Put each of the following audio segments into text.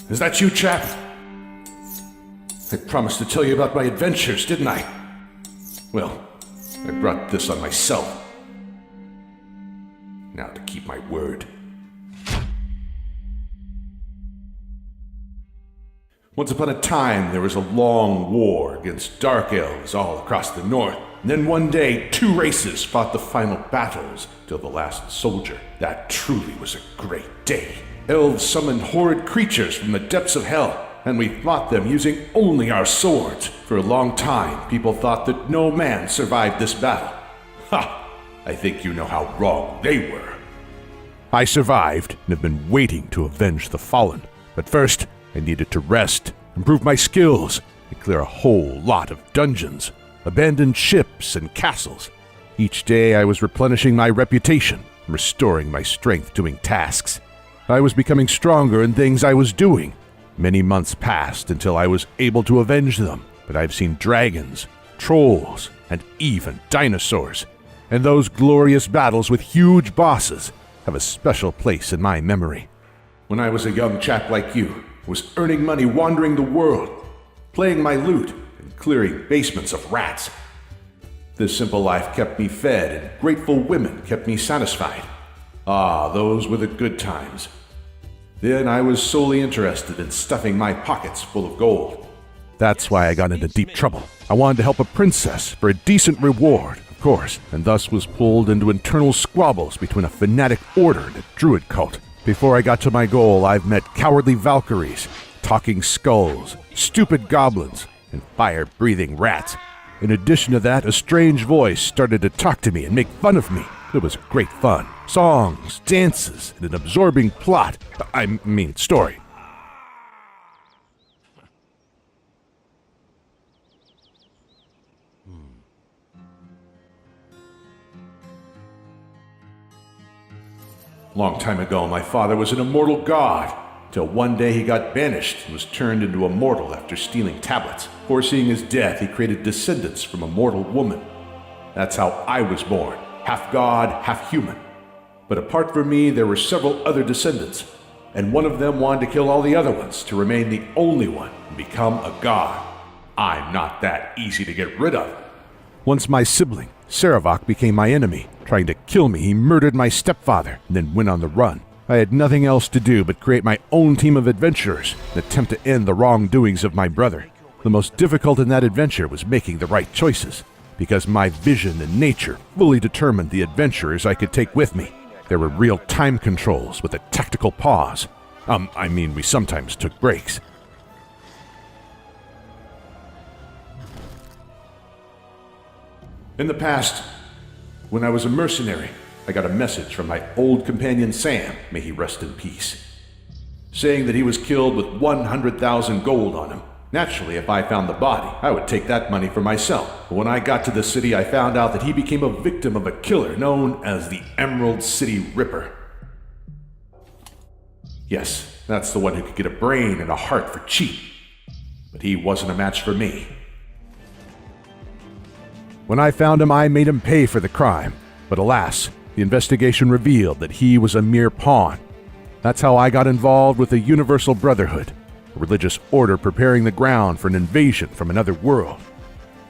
Is that you, chap? I promised to tell you about my adventures, didn't I? Well, I brought this on myself. Now to keep my word. Once upon a time, there was a long war against dark elves all across the north. And then one day, 2 races fought the final battles till the last soldier. That truly was a great day. Elves summoned horrid creatures from the depths of hell, and we fought them using only our swords. For a long time, people thought that no man survived this battle. Ha! I think you know how wrong they were. I survived and have been waiting to avenge the fallen. But first, I needed to rest, improve my skills, and clear a whole lot of dungeons, abandoned ships, and castles. Each day I was replenishing my reputation and restoring my strength doing tasks. I was becoming stronger in things I was doing. Many months passed until I was able to avenge them, but I've seen dragons, trolls, and even dinosaurs. And those glorious battles with huge bosses have a special place in my memory. When I was a young chap like you, I was earning money wandering the world, playing my lute, and clearing basements of rats. This simple life kept me fed, and grateful women kept me satisfied. Ah, those were the good times. Then I was solely interested in stuffing my pockets full of gold. That's why I got into deep trouble. I wanted to help a princess for a decent reward, of course, and thus was pulled into internal squabbles between a fanatic order and a druid cult. Before I got to my goal, I've met cowardly Valkyries, talking skulls, stupid goblins, and fire-breathing rats. In addition to that, a strange voice started to talk to me and make fun of me. It was great fun. Songs, dances, and an absorbing plot. Story. Long time ago, my father was an immortal god, till one day he got banished and was turned into a mortal after stealing tablets. Foreseeing his death, he created descendants from a mortal woman. That's how I was born, half god, half human. But apart from me, there were several other descendants, and one of them wanted to kill all the other ones to remain the only one and become a god. I'm not that easy to get rid of. Once my sibling, Saravok, became my enemy. Trying to kill me, he murdered my stepfather and then went on the run. I had nothing else to do but create my own team of adventurers and attempt to end the wrongdoings of my brother. The most difficult in that adventure was making the right choices, because my vision and nature fully determined the adventurers I could take with me. There were real time controls with a tactical pause. We sometimes took breaks. In the past, when I was a mercenary, I got a message from my old companion Sam, may he rest in peace, saying that he was killed with 100,000 gold on him. Naturally, if I found the body, I would take that money for myself. But when I got to the city, I found out that he became a victim of a killer known as the Emerald City Ripper. Yes, that's the one who could get a brain and a heart for cheap. But he wasn't a match for me. When I found him, I made him pay for the crime. But alas, the investigation revealed that he was a mere pawn. That's how I got involved with the Universal Brotherhood, a religious order preparing the ground for an invasion from another world.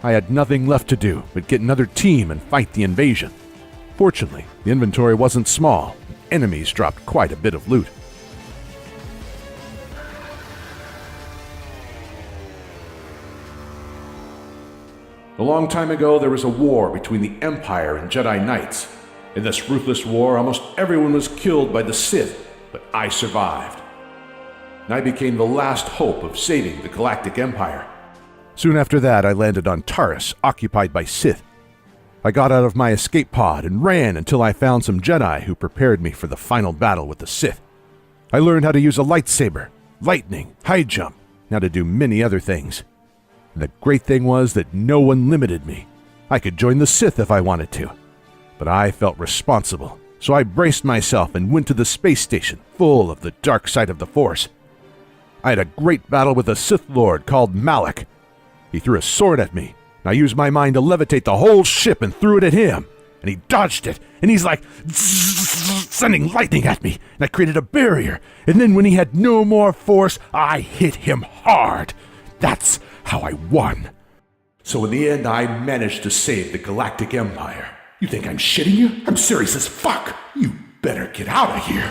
I had nothing left to do but get another team and fight the invasion. Fortunately, the inventory wasn't small. Enemies dropped quite a bit of loot. A long time ago, there was a war between the Empire and Jedi Knights. In this ruthless war, almost everyone was killed by the Sith, but I survived. And I became the last hope of saving the Galactic Empire. Soon after that, I landed on Taris, occupied by Sith. I got out of my escape pod and ran until I found some Jedi who prepared me for the final battle with the Sith. I learned how to use a lightsaber, lightning, high jump, and how to do many other things. And the great thing was that no one limited me. I could join the Sith if I wanted to. But I felt responsible, so I braced myself and went to the space station, full of the dark side of the Force. I had a great battle with a Sith Lord called Malak. He threw a sword at me, and I used my mind to levitate the whole ship and threw it at him. And he dodged it, and he's like... sending lightning at me, and I created a barrier. And then when he had no more force, I hit him hard. That's how I won. So in the end, I managed to save the Galactic Empire. You think I'm shitting you? I'm serious as fuck. You better get out of here.